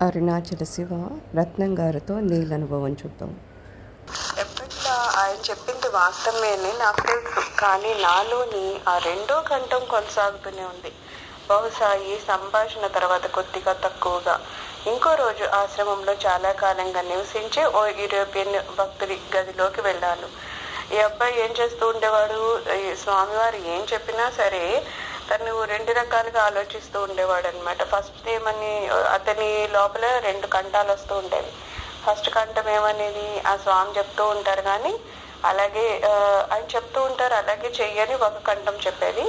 అరుణాచల శివ రత్నం గారితో నీళ్ళ అనుభవం చూద్దాం. ఎప్పట్లా ఆయన చెప్పింది వాస్తవమేని నాకు తెలుసు, కానీ నాలోని ఆ రెండో కంఠం కొనసాగుతూనే ఉంది. బహుశా ఈ సంభాషణ తర్వాత కొద్దిగా తక్కువగా ఇంకో రోజు ఆశ్రమంలో చాలా కాలంగా నివసించే ఓ యూరోపియన్ భక్తుడి గదిలోకి వెళ్ళాను. ఈ అబ్బాయి ఏం చేస్తూ ఉండేవాడు, ఈ స్వామివారు ఏం చెప్పినా సరే తను రెండు రకాలుగా ఆలోచిస్తూ ఉండేవాడు అనమాట. ఫస్ట్ ఏమని, అతని లోపల రెండు కంఠాలు వస్తూ ఉండేవి. ఫస్ట్ కంఠం ఏమనేది, ఆ స్వామి చెప్తూ ఉంటారు కానీ అలాగే ఆయన చెప్తూ ఉంటారు అలాగే చెయ్యని ఒక కంఠం చెప్పేది.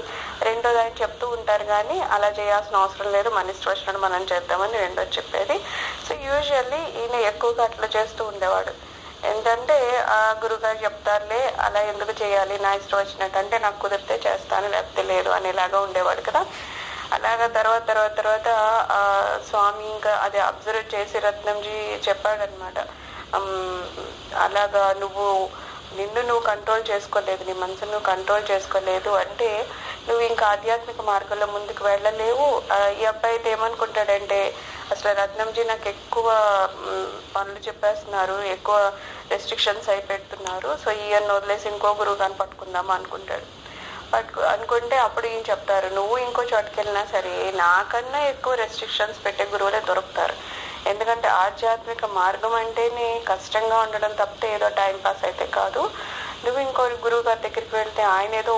రెండోది ఆయన చెప్తూ ఉంటారు కానీ అలా చేయాల్సిన అవసరం లేదు, మన ఇష్టం వచ్చినట్టు మనం చేద్దామని రెండోది చెప్పేది. సో యూజువల్లీ ఈయన ఎక్కువగా అట్లా చేస్తూ ఉండేవాడు. ఏంటంటే ఆ గురుగారు చెప్తారులే, అలా ఎందుకు చేయాలి, నా ఇష్టం వచ్చినట్టు, అంటే నాకు కుదిరితే చేస్తాను లేకపోతే లేదు అనేలాగా ఉండేవాడు కదా. అలాగా తర్వాత ఆ స్వామి ఇంకా అది అబ్జర్వ్ చేసి రత్నంజీ చెప్పాడనమాట. అలాగా నిన్ను కంట్రోల్ చేసుకోలేదు, నీ మనసును నువ్వు కంట్రోల్ చేసుకోలేదు అంటే నువ్వు ఇంకా ఆధ్యాత్మిక మార్గంలో ముందుకు వెళ్ళలేవు. ఈ అబ్బాయి అయితే ఏమనుకుంటాడంటే, అసలు రత్నంజీ నాకు ఎక్కువ పనులు చెప్పేస్తున్నారు, ఎక్కువ రెస్ట్రిక్షన్స్ అయి పెడుతున్నారు, సో ఈయన వదిలేసి ఇంకో గురువు కానీ పట్టుకుందామా అనుకుంటాడు. అనుకుంటే అప్పుడు ఈయన చెప్తారు, నువ్వు ఇంకో చోటుకి వెళ్ళినా సరే నాకన్నా ఎక్కువ రెస్ట్రిక్షన్స్ పెట్టే గురువులే దొరుకుతారు. ఎందుకంటే ఆధ్యాత్మిక మార్గం అంటేనే కష్టంగా ఉండడం తప్పితే ఏదో టైం పాస్ అయితే కాదు. నువ్వు ఇంకో గురువు గారి దగ్గరికి వెళ్తే ఆయన ఏదో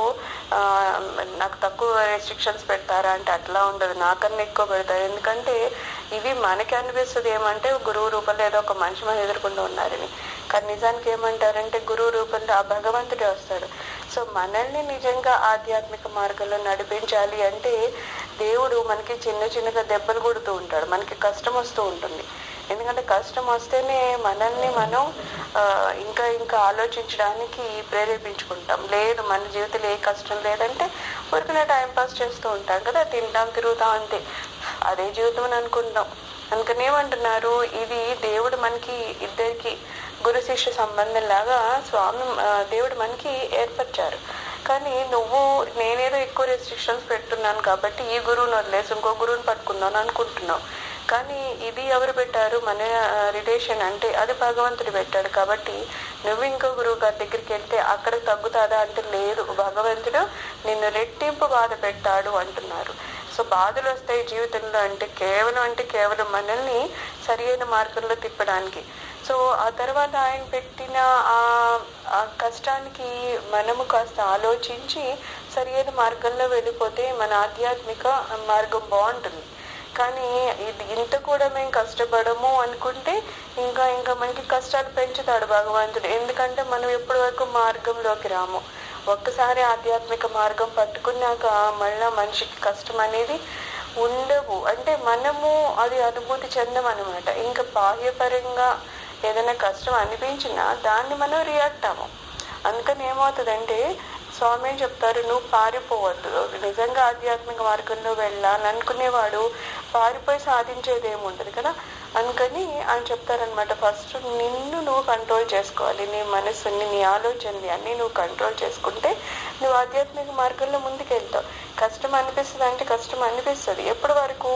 నాకు తక్కువ రెస్ట్రిక్షన్స్ పెడతారా అంటే అట్లా ఉండదు, నాకన్నా ఎక్కువ పెడతారు. ఎందుకంటే ఇవి మనకి అనిపిస్తుంది ఏమంటే గురువు రూపంలో ఏదో ఒక మనిషి మనం ఎదుర్కొంటూ ఉన్నారని, కానీ నిజానికి ఏమంటారంటే గురువు రూపంలో ఆ భగవంతుడే వస్తాడు. సో మనల్ని నిజంగా ఆధ్యాత్మిక మార్గంలో నడిపించాలి అంటే దేవుడు మనకి చిన్నగా దెబ్బలు కొడుతూ ఉంటాడు, మనకి కష్టం వస్తూ ఉంటుంది. ఎందుకంటే కష్టం వస్తేనే మనల్ని మనం ఇంకా ఆలోచించడానికి ప్రేరేపించుకుంటాం. లేదు మన జీవితంలో ఏ కష్టం లేదంటే ఊరికనే టైంపాస్ చేస్తూ ఉంటాం కదా, తింటాం తిరుగుతాం అంతే, అదే జీవితం అని అనుకుంటాం. అందుకని ఏమంటున్నారు, ఇది దేవుడు మనకి ఇద్దరికి గురు శిష్య సంబంధం లాగా దేవుడు మనకి ఏర్పరిచారు. కానీ నేనేదో ఎక్కువ రెస్ట్రిక్షన్స్ పెడుతున్నాను కాబట్టి ఈ గురువుని వదిలేసి ఇంకో గురువుని పట్టుకుందాను అనుకుంటున్నావు. కానీ ఇది ఎవరు పెట్టారు, మన రిలేషన్ అంటే అది భగవంతుడు పెట్టాడు. కాబట్టి నువ్వు ఇంకో గురువు గారి దగ్గరికి వెళ్తే అక్కడ తగ్గుతాదా అంటే లేదు, భగవంతుడు నిన్ను రెట్టింపు బాధ పెట్టాడు అంటున్నారు. సో బాధలు వస్తాయి జీవితంలో అంటే కేవలం మనల్ని సరి అయిన మార్గంలో తిప్పడానికి. సో ఆ తర్వాత ఆయన పెట్టిన ఆ కష్టానికి మనము కాస్త ఆలోచించి సరి అయిన మార్గంలో వెళ్ళిపోతే మన ఆధ్యాత్మిక మార్గం బాగుంటుంది. కానీ ఇంత కూడా మేము కష్టపడము అనుకుంటే ఇంకా మనకి కష్టాలు పెంచుతాడు భగవంతుడు. ఎందుకంటే మనం ఎప్పటి వరకు మార్గంలోకి రాము. ఒక్కసారి ఆధ్యాత్మిక మార్గం పట్టుకున్నాక మళ్ళా మనిషికి కష్టం అనేది ఉండవు, అంటే మనము అది అనుభూతి చెందమన్నమాట. ఇంకా బాహ్యపరంగా ఏదైనా కష్టం అనిపించినా దాన్ని మనం రియాక్ట్ అవ్వం. అందుకని ఏమవుతుందంటే స్వామి ఏం చెప్తారు, నువ్వు పారిపోవద్దు. నిజంగా ఆధ్యాత్మిక మార్గంలో వెళ్ళాలని అనుకునేవాడు పారిపోయి సాధించేది ఏముండదు కదా. అందుకని ఆయన చెప్తారనమాట, ఫస్ట్ నిన్ను నువ్వు కంట్రోల్ చేసుకోవాలి, నీ మనసుని నీ ఆలోచనని అన్నీ నువ్వు కంట్రోల్ చేసుకుంటే నువ్వు ఆధ్యాత్మిక మార్గంలో ముందుకు వెళ్తావు. కష్టం అనిపిస్తుంది అంటే కష్టం అనిపిస్తుంది, ఎప్పటి వరకు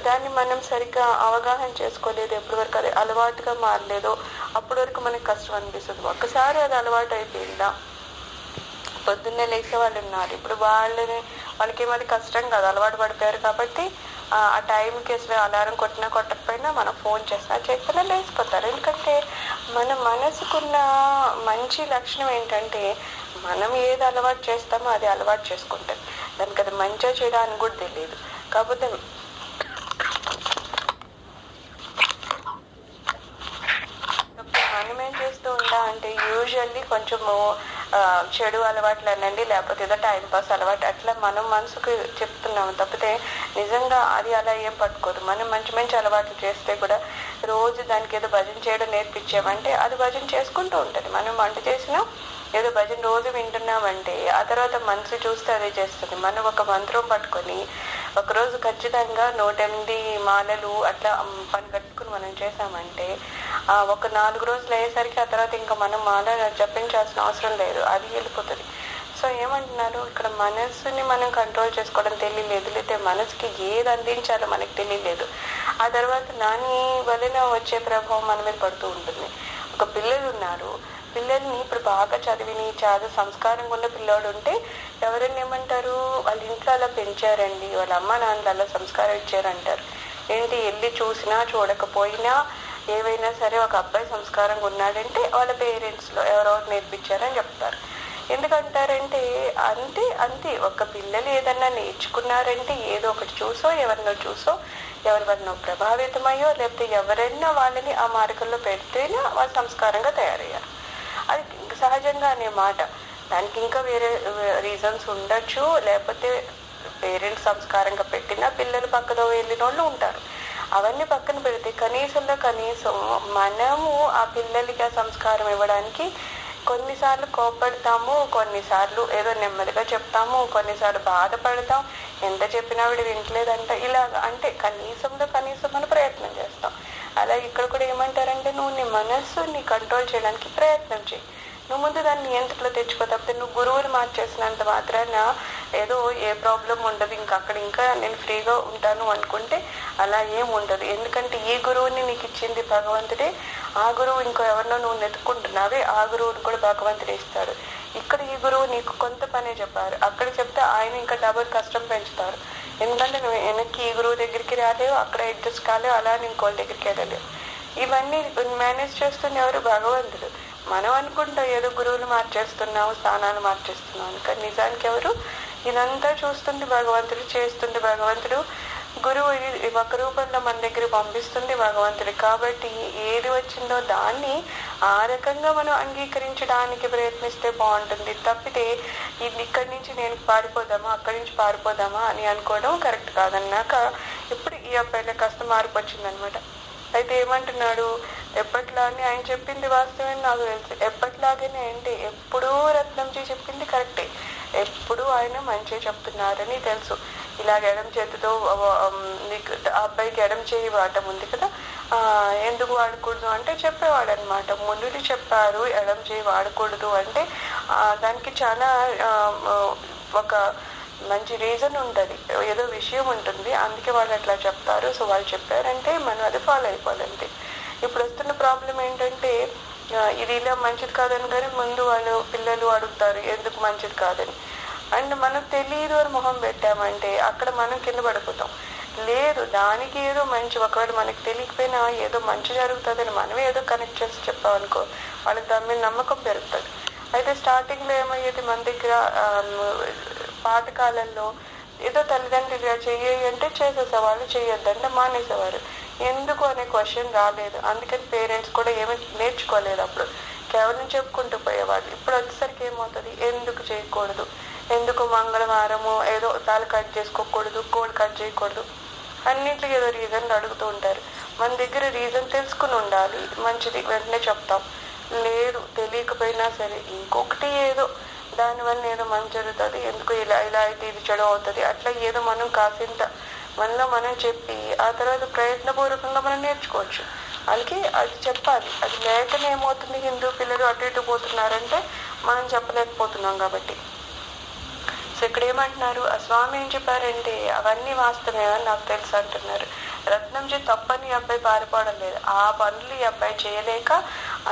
దాన్ని మనం సరిగ్గా అవగాహన చేసుకోలేదు, ఎప్పటి వరకు అది అలవాటుగా మారలేదో అప్పటి వరకు మనకి కష్టం అనిపిస్తుంది. ఒక్కసారి అది అలవాటు అయిపోయిందా, పొద్దున్నే లేచే వాళ్ళు ఉన్నారు, ఇప్పుడు వాళ్ళకి ఏమది కష్టం కాదు, అలవాటు పడిపోయారు. కాబట్టి ఆ టైంకి అసలు అలారం కొట్టకపోయినా మనం ఫోన్ చేయకపోయినా లేచిపోతారు. ఎందుకంటే మన మనసుకున్న మంచి లక్షణం ఏంటంటే మనం ఏది అలవాటు చేస్తామో అది అలవాటు చేసుకుంటుంది, దానికి అది మంచిగా చేయడానికి కూడా తెలియదు. కాకపోతే మనం ఏం చేస్తూ ఉంటా అంటే యూజువల్లీ కొంచెము చెడు అలవాట్లు అనండి, లేకపోతే ఏదో టైంపాస్ అలవాటు అట్లా మనం మనసుకు చెప్తున్నాము తప్పితే నిజంగా అది అలా ఏం పట్టుకోదు. మనం మంచి అలవాట్లు చేస్తే కూడా రోజు దానికి ఏదో భజన చేయడం నేర్పించామంటే అది భజన చేసుకుంటూ ఉంటుంది. మనం వంట చేసినా ఏదో భజన రోజు వింటున్నామంటే ఆ తర్వాత మనసు చూస్తే అదే చేస్తుంది. మనం ఒక మంత్రం పట్టుకొని ఒకరోజు ఖచ్చితంగా 108 మాలలు అట్లా పని కట్టుకుని మనం చేసామంటే ఒక 4 రోజులు అయ్యేసరికి ఆ తర్వాత ఇంకా మనం మాల జపించాల్సిన అవసరం లేదు, అది వెళ్ళిపోతుంది. సో ఏమంటున్నారు, ఇక్కడ మనస్సుని మనం కంట్రోల్ చేసుకోవడం తెలియలేదు, లేకపోతే మనసుకి ఏది అందించాలో మనకి తెలియలేదు. ఆ తర్వాత దాని వలన వచ్చే ప్రభావం మన మీద పడుతూ ఉంటుంది. ఒక పిల్లలు ఉన్నారు, పిల్లల్ని ఇప్పుడు బాగా చదివిని చాలా సంస్కారంగా ఉన్న పిల్లోడు ఉంటే ఎవరైనా ఏమంటారు, వాళ్ళ ఇంట్లో అలా పెంచారండి, వాళ్ళ అమ్మ నాన్నలు అలా సంస్కారం ఇచ్చారంటారు. ఏంటి, వెళ్ళి చూసినా చూడకపోయినా ఏవైనా సరే ఒక అబ్బాయి సంస్కారంగా ఉన్నాడంటే వాళ్ళ పేరెంట్స్లో ఎవరెవరు నేర్పించారని చెప్తారు. ఎందుకంటారంటే అంతే అంతే, ఒక పిల్లలు ఏదన్నా నేర్చుకున్నారంటే ఏదో ఒకటి చూసో ఎవరినో చూసో ఎవరి వల్ల ప్రభావితమయ్యో లేకపోతే ఎవరైనా వాళ్ళని ఆ మార్గంలో పెడితేనే వాళ్ళు సంస్కారంగా తయారయ్యారు. అది సహజంగా అనే మాట. దానికి ఇంకా వేరే రీజన్స్ ఉండొచ్చు, లేకపోతే పేరెంట్స్ సంస్కారంగా పెట్టినా పిల్లలు పక్కదో వెళ్ళిన వాళ్ళు ఉంటారు. అవన్నీ పక్కన పెడితే కనీసంలో కనీసం మనము ఆ పిల్లలకి ఆ సంస్కారం ఇవ్వడానికి కొన్నిసార్లు కోపడతాము, కొన్నిసార్లు ఏదో నెమ్మదిగా చెప్తాము, కొన్నిసార్లు బాధపడతాం, ఎంత చెప్పినా వీడు వింటలేదంట, ఇలాగ అంటే కనీసంలో కనీసం మనం ప్రయత్నం చేస్తాం. అలాగే ఇక్కడ కూడా ఏమంటారంటే, నువ్వు నీ మనస్సుని కంట్రోల్ చేయడానికి ప్రయత్నం చేయి. నువ్వు ముందు దాన్ని నియంత్రణలో తెచ్చుకో. తప్పితే నువ్వు గురువుని మార్చేసినంత మాత్రాన ఏదో ఏ ప్రాబ్లం ఉండదు, ఇంకా అక్కడ ఇంకా నేను ఫ్రీగా ఉంటాను అనుకుంటే అలా ఏం ఉండదు. ఎందుకంటే ఈ గురువుని నీకు ఇచ్చింది భగవంతుడే, ఆ గురువు ఇంకో ఎవరినో నువ్వు నెతుక్కుంటున్నావే ఆ గురువుని కూడా భగవంతుడే ఇస్తాడు. ఇక్కడ ఈ గురువు నీకు కొంత పనే చెప్పారు, అక్కడ చెప్తే ఆయన ఇంకా డబుల్ కష్టం పెంచుతారు. ఎందుకంటే నువ్వు వెనక్కి ఈ గురువు దగ్గరికి రాలేవు, అక్కడ అడ్జస్ట్ కాలేవు, అలా ఇంకోళ్ళ దగ్గరికి వెళ్ళలేవు. ఇవన్నీ మేనేజ్ చేస్తున్న ఎవరు, భగవంతుడు. మనం అనుకుంటాం ఏదో గురువులు మార్చేస్తున్నావు, స్థానాలు మార్చేస్తున్నావు, కానీ నిజానికి ఎవరు, ఇదంతా చూస్తుంది భగవంతుడు, చేస్తుంది భగవంతుడు. గురువు ఒక రూపంలో మన దగ్గర పంపిస్తుంది భగవంతుడు. కాబట్టి ఏది వచ్చిందో దాన్ని ఆ రకంగా మనం అంగీకరించడానికి ప్రయత్నిస్తే బాగుంటుంది. తప్పితే ఇది ఇక్కడి నుంచి నేను పారిపోదామా అక్కడి నుంచి పారిపోదామా అని అనుకోవడం కరెక్ట్ కాదన్నాక ఇప్పుడు ఈ అబ్బాయిలో కాస్త మార్పు వచ్చిందనమాట. అయితే ఏమంటున్నాడు, ఎప్పట్లానే ఆయన చెప్పింది వాస్తవమే నాకు తెలుసు, ఎప్పట్లాగనే అంటే ఎప్పుడూ రత్నంజీ చెప్పింది కరెక్టే, ఎప్పుడు ఆయన మంచిగా చెప్తున్నారని తెలుసు. ఇలాగ ఎడం చేతితో నీకు అబ్బాయికి ఎడం చేయి వాటం ఉంది కదా, ఎందుకు వాడకూడదు అంటే చెప్పేవాడు అనమాట. మునులు చెప్పారు ఎడం చేయి వాడకూడదు అంటే దానికి చాలా ఒక మంచి రీజన్ ఉంటుంది, ఏదో విషయం ఉంటుంది, అందుకే వాళ్ళు అట్లా చెప్తారు. సో వాళ్ళు చెప్పారంటే మనం అది ఫాలో అయిపోవాలంటే. ఇప్పుడు వస్తున్న ప్రాబ్లం ఏంటంటే ఇది ఇలా మంచిది కాదని కానీ ముందు వాళ్ళు పిల్లలు అడుగుతారు ఎందుకు మంచిది కాదని, అండ్ మనకు తెలియదు అని మొహం పెట్టామంటే అక్కడ మనం కింద పడిపోతాం. లేదు, దానికి ఏదో మంచి, ఒకవేళ మనకి తెలియకపోయినా ఏదో మంచి జరుగుతుందని మనమే ఏదో కనెక్ట్ చేసి చెప్పామనుకో వాళ్ళకి దాని మీద నమ్మకం పెరుగుతుంది. అయితే స్టార్టింగ్లో ఏమయ్యేది, మన దగ్గర పాతకాలంలో ఏదో తల్లిదండ్రులు చెయ్యి అంటే చేసేసేవాళ్ళు, చెయ్యొద్దంటే మానేసేవారు. ఎందుకు అనే క్వశ్చన్ రాలేదు, అందుకని పేరెంట్స్ కూడా ఏమీ నేర్చుకోలేదు. అప్పుడు కేవలం చెప్పుకుంటూ పోయేవాళ్ళు. ఇప్పుడు వచ్చేసరికి ఏమవుతుంది, ఎందుకు చేయకూడదు, ఎందుకు మంగళవారము ఏదో తాళి కట్ చేసుకోకూడదు, కోడి కట్ చేయకూడదు, అన్నింటికి ఏదో రీజన్లు అడుగుతూ ఉంటారు. మన దగ్గర రీజన్ తెలుసుకుని ఉండాలి, మంచిది వెంటనే చెప్తాం. లేదు, తెలియకపోయినా సరే ఇంకొకటి ఏదో దానివల్ల ఏదో మంచి జరుగుతుంది, ఎందుకు ఇలా ఇలా అయితే ఇది చెడు అవుతుంది, అట్లా ఏదో మనం కాసింత మనలో మనం చెప్పి ఆ తర్వాత ప్రయత్నపూర్వకంగా మనం నేర్చుకోవచ్చు. అందుకే అది చెప్పాలి. అది లేకనే ఏమవుతుంది, హిందూ పిల్లలు అటు ఇటు పోతున్నారంటే మనం చెప్పలేకపోతున్నాం కాబట్టి. సో ఇక్కడ ఏమంటున్నారు, ఆ స్వామి ఏం చెప్పారంటే అవన్నీ వాస్తవమే అని నాకు తెలుసు అంటున్నారు. రత్నంజీ తప్పని ఈ అబ్బాయి పారిపోవడం లేదు, ఆ పనులు ఈ అబ్బాయి చేయలేక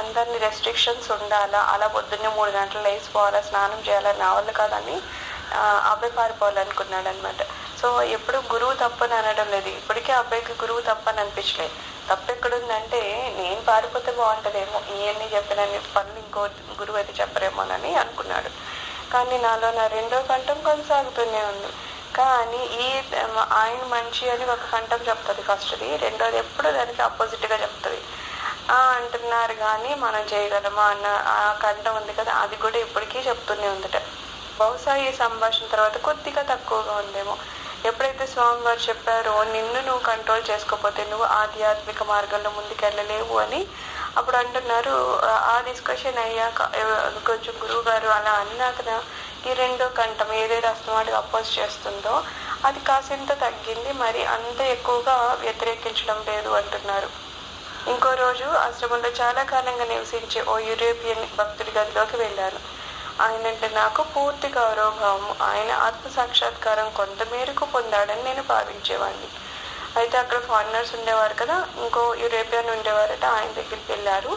అందరినీ రెస్ట్రిక్షన్స్ ఉండాలా, అలా పొద్దున్నే 3 గంటలు లేచిపోవాలా, స్నానం చేయాలని నా వల్ల కాదని అబ్బాయి పారిపోవాలనుకున్నాడు అనమాట. సో ఎప్పుడు గురువు తప్పని అనడం లేదు, ఇప్పటికే అబ్బాయికి గురువు తప్పని అనిపించలేదు. తప్పు ఎక్కడుందంటే నేను పారిపోతే బాగుంటుందేమో, ఇవన్నీ చెప్పిన పనులు ఇంకో గురువు అయితే చెప్పరేమోనని అనుకున్నాడు. కానీ నాలో నా రెండో కంఠం కొనసాగుతూనే ఉంది. కానీ ఆయన మంచి అని ఒక కంఠం చెప్తుంది ఫస్ట్ది, రెండోది ఎప్పుడు దానికి ఆపోజిట్గా చెప్తుంది. అంటున్నారు కానీ మనం చేయగలమా అన్న ఆ కంఠం ఉంది కదా, అది కూడా ఇప్పటికీ చెప్తూనే ఉందట. బహుశా ఈ సంభాషణ తర్వాత కొద్దిగా తక్కువగా ఉందేమో. ఎప్పుడైతే స్వామి వారు చెప్పారో నిన్ను నువ్వు కంట్రోల్ చేసుకోకపోతే నువ్వు ఆధ్యాత్మిక మార్గంలో ముందుకెళ్ళలేవు అని అప్పుడు అంటున్నారు. ఆ డిస్కషన్ అయ్యాక కొంచెం గురువు గారు అలా అన్నాక ఈ రెండో కంఠం ఏదైతే అస్తమాటికి అపోజ్ చేస్తుందో అది కాసింత తగ్గింది, మరి అంత ఎక్కువగా వ్యతిరేకించడం లేదు అంటున్నారు. ఇంకో రోజు ఆశ్రమంలో చాలా కాలంగా నివసించే ఓ యూరోపియన్ భక్తుడి గదిలోకి వెళ్ళాను. ఆయనంటే నాకు పూర్తి గౌరవభావము. ఆయన ఆత్మ సాక్షాత్కారం కొంత మేరకు పొందాడని నేను భావించేవాడిని. అయితే అక్కడ ఫారినర్స్ ఉండేవారు కదా, ఇంకో యూరోపియన్ ఉండేవారట, ఆయన దగ్గరికి వెళ్ళారు.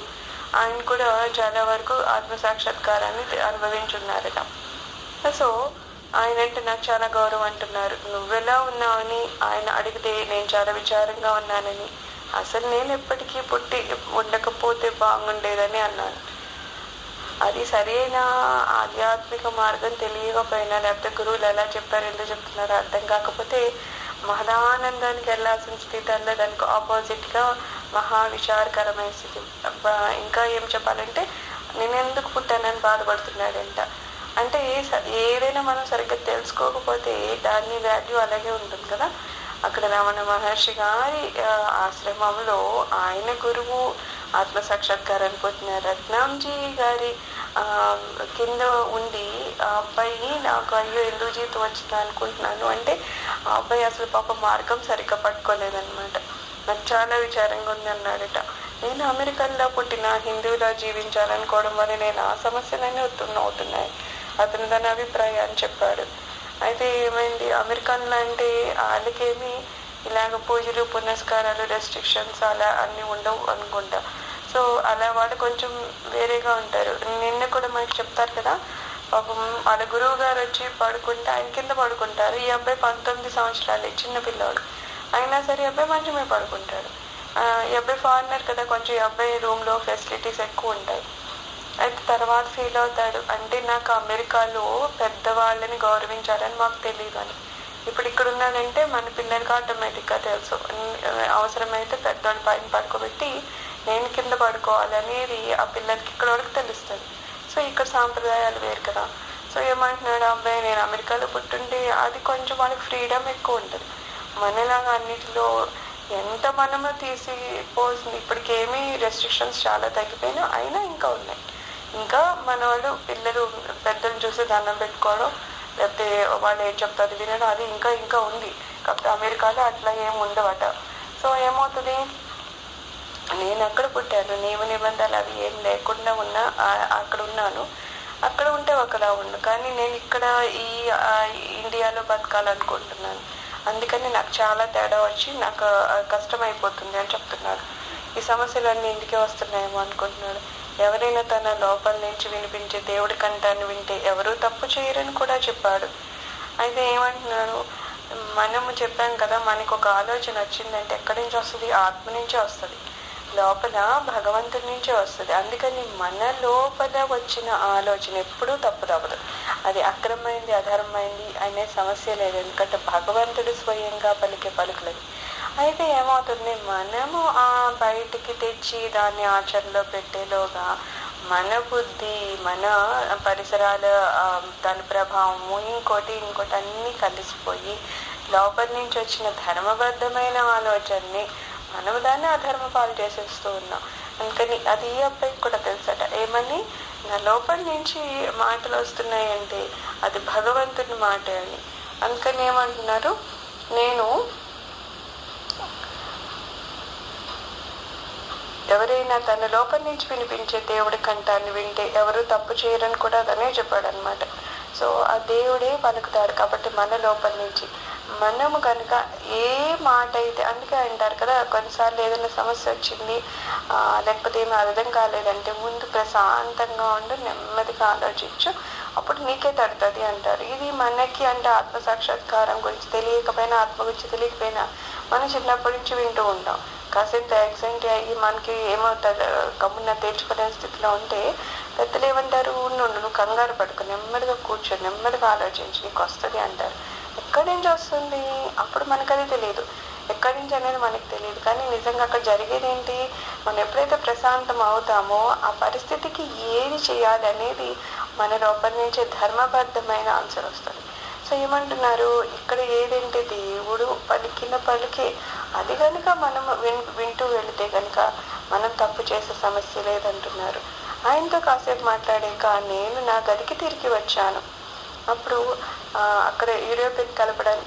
ఆయన కూడా చాలా వరకు ఆత్మ సాక్షాత్కారాన్ని అనుభవించున్నారట. సో ఆయన అంటే నాకు చాలా గౌరవం అంటున్నారు. నువ్వెలా ఉన్నావని ఆయన అడిగితే నేను చాలా విచారంగా ఉన్నానని, అసలు నేను ఎప్పటికీ పుట్టి ఉండకపోతే బాగుండేదని అన్నాను. అది సరైన ఆధ్యాత్మిక మార్గం తెలియకపోయినా, లేకపోతే గురువులు ఎలా చెప్పారు, ఎందుకు చెప్తున్నారో అర్థం కాకపోతే మహదానందానికి వెళ్ళాల్సిన స్థితి అల్ల దానికి ఆపోజిట్గా మహా విచారకరమైన స్థితి. ఇంకా ఏం చెప్పాలంటే నేను ఎందుకు పుట్టానని బాధపడుతున్నాడంట. అంటే ఏదైనా మనం సరిగ్గా తెలుసుకోకపోతే దాని వాల్యూ అలాగే ఉంటుంది కదా. అక్కడ రమణ మహర్షి గారి ఆశ్రమంలో ఆయన గురువు ఆత్మ సాక్షాత్కారాన్ని పొందిన రత్నాంజీ గారి కింద ఉండి ఆ అబ్బాయిని నాకు అయ్యో ఎందుకు జీవితం వచ్చింది అనుకుంటున్నాను అంటే, ఆ అబ్బాయి అసలు పాప మార్గం సరిగ్గా పట్టుకోలేదన్నమాట. నాకు చాలా విచారంగా ఉంది అన్నాడట. నేను అమెరికాలో పుట్టిన హిందువులా జీవించాలనుకోవడం వల్ల నేను ఆ సమస్యలన్నీ అవుతున్నాయి అతను తన అభిప్రాయాన్ని చెప్పాడు. అయితే ఏమైంది, అమెరికన్లు అంటే వాళ్ళకేమి ఇలాగ పూజలు పునస్కారాలు రెస్ట్రిక్షన్స్ అలా అన్నీ ఉండవు అనుకుంటా. సో అలా వాళ్ళు కొంచెం వేరేగా ఉంటారు. నిన్న కూడా మనకి చెప్తారు కదా, పాపం వాళ్ళ గురువు గారు వచ్చి పడుకుంటే ఆయన కింద పడుకుంటారు. ఈ అబ్బాయి 19 సంవత్సరాలే, చిన్న పిల్లోడు, అయినా సరే అబ్బాయి మంచమే పడుకుంటాడు. ఈ అబ్బాయి ఫారినర్ కదా, కొంచెం ఈ అబ్బాయి రూమ్లో ఫెసిలిటీస్ ఎక్కువ ఉంటాయి. అయితే తర్వాత ఫీల్ అవుతాడు, అంటే నాకు అమెరికాలో పెద్దవాళ్ళని గౌరవించాలని మాకు తెలియదు అని. ఇప్పుడు ఇక్కడ ఉన్నాడంటే మన పిల్లలకి ఆటోమేటిక్గా తెలుసు, అవసరమైతే పెద్దవాళ్ళ పైన పడుకోబెట్టి నేను కింద పడుకోవాలి అనేది ఆ పిల్లలకి ఇక్కడ వరకు తెలుస్తుంది. సో ఇక్కడ సాంప్రదాయాలు వేరు కదా. సో ఏమంటున్నాడు అబ్బాయి, నేను అమెరికాలో పుట్టుంటే అది కొంచెం వాళ్ళకి ఫ్రీడమ్ ఎక్కువ ఉంటుంది. మనలాగా అన్నిటిలో ఎంత మనము తీసిపోతుంది. ఇప్పటికేమీ రెస్ట్రిక్షన్స్ చాలా తగ్గిపోయినా అయినా ఇంకా ఉన్నాయి. ఇంకా మన వాళ్ళు పిల్లలు పెద్దలు చూసి దండం పెట్టుకోవడం, లేకపోతే వాళ్ళు ఏం చెప్తారు వినడం, అది ఇంకా ఉంది. కాకపోతే అమెరికాలో అట్లా ఏమి ఉండవట. సో ఏమవుతుంది, నేను అక్కడ పుట్టాను, నియమ నిబంధనలు అవి ఏం లేకుండా అక్కడ ఉన్నాను. అక్కడ ఉంటే ఒకలా ఉండు, కానీ నేను ఇక్కడ ఈ ఇండియాలో బతకాలనుకుంటున్నాను. అందుకని నాకు చాలా తేడా వచ్చి నాకు కష్టం అయిపోతుంది అని చెప్తున్నాడు. ఈ సమస్యలన్నీ ఇందుకే వస్తున్నాయేమో అనుకుంటున్నాడు. ఎవరైనా తన లోపల నుంచి వినిపించే దేవుడి కంఠాన్ని వింటే ఎవరూ తప్పు చేయరని కూడా చెప్పాడు. అయితే ఏమంటున్నాడు, మనము చెప్పాం కదా, మనకు ఒక ఆలోచన వచ్చిందంటే ఎక్కడి నుంచి వస్తుంది, ఆత్మ నుంచే వస్తుంది, లోపల భగవంతుడి నుంచే వస్తుంది. అందుకని మన లోపల వచ్చిన ఆలోచన ఎప్పుడూ తప్పుదవ్వదు. అది అక్రమైంది అధర్మైంది అనే సమస్య లేదు, ఎందుకంటే భగవంతుడు స్వయంగా పలికే పలుకులేదు. అయితే ఏమవుతుంది, మనము ఆ బయటికి తెచ్చి దాన్ని ఆచరణలో పెట్టేలోగా మన బుద్ధి, మన పరిసరాల దాని ప్రభావము, ఇంకోటి అన్నీ కలిసిపోయి లోపల నుంచి వచ్చిన ధర్మబద్ధమైన ఆలోచనని మనము దాన్ని అధర్మ పాలు చేసేస్తూ ఉన్నాం. అందుకని అది ఈ అబ్బాయికి కూడా తెలుసట, ఏమని, నా లోపల నుంచి మాటలు వస్తున్నాయంటే అది భగవంతుని మాట అని. అందుకని ఏమంటున్నారు, నేను ఎవరైనా తన లోపల నుంచి వినిపించే దేవుడి కంఠాన్ని వింటే ఎవరు తప్పు చేయరని కూడా అతనే చెప్పాడు అనమాట. సో ఆ దేవుడే పలుకుతాడు. కాబట్టి మన లోపల నుంచి మనము కనుక ఏ మాట అయితే, అందుకే అంటారు కదా, కొన్నిసార్లు ఏదైనా సమస్య వచ్చింది లేకపోతే ఏమీ అర్థం కాలేదంటే ముందు ప్రశాంతంగా ఉండి నెమ్మదిగా ఆలోచించు, అప్పుడు నీకే తడుతుంది అంటారు. ఇది మనకి అంటే ఆత్మ సాక్షాత్కారం గురించి తెలియకపోయినా, ఆత్మ గురించి తెలియకపోయినా మనం చిన్నప్పటి నుంచి వింటూ ఉంటాం. కాసేపు యాక్సిడెంట్ అయ్యి మనకి ఏమవుతుంది, గమ్మున తేల్చుకునే స్థితిలో ఉంటే పెద్దలు ఏమంటారు, నువ్వు కంగారు పడుకో, నెమ్మదిగా కూర్చో, నెమ్మదిగా ఆలోచించి నీకు వస్తుంది అంటారు. ఎక్కడి నుంచి వస్తుంది, అప్పుడు మనకు అది తెలియదు, ఎక్కడి నుంచి అనేది మనకు తెలియదు. కానీ నిజంగా అక్కడ జరిగేది ఏంటి, మనం ఎప్పుడైతే ప్రశాంతం అవుతామో ఆ పరిస్థితికి ఏది చేయాలి అనేది మన లోపల నుంచే ధర్మబద్ధమైన ఆన్సర్ వస్తుంది. సో ఏమంటున్నారు ఇక్కడ, ఏదంటే దేవుడు పలికిన పలికే, అది కనుక మనం వింటూ వెళితే కనుక మనం తప్పు చేసే సమస్య లేదంటున్నారు. ఆయనతో కాసేపు మాట్లాడాక నేను నా గదికి తిరిగి వచ్చాను. అప్పుడు అక్కడ యూరోపియన్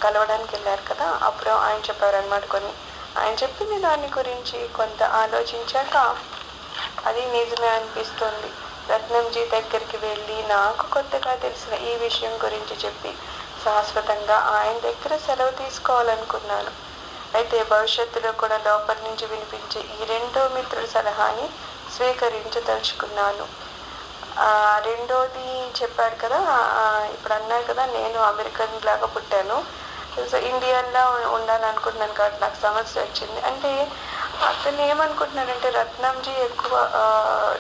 కలవడానికి వెళ్ళారు కదా, అప్పుడు ఆయన చెప్పారనమాట కొన్ని. ఆయన చెప్పింది దాని గురించి కొంత ఆలోచించాక అది నిజమే అనిపిస్తుంది. రత్నంజీ దగ్గరికి వెళ్ళి నాకు కొత్తగా తెలిసిన ఈ విషయం గురించి చెప్పి శాశ్వతంగా ఆయన దగ్గర సెలవు తీసుకోవాలనుకున్నాను. అయితే భవిష్యత్తులో కూడా లోపల నుంచి వినిపించే ఈ రెండో మిత్రుడి సలహాని స్వీకరించదలుచుకున్నాను. రెండోది చెప్పాడు కదా, ఇప్పుడు అన్నారు కదా, నేను అమెరికన్ లాగా పుట్టాను, సో ఇండియన్లా ఉండాలనుకుంటున్నాను కాబట్టి నాకు సమస్య వచ్చింది అంటే అతను ఏమనుకుంటున్నారంటే రత్నంజీ ఎక్కువ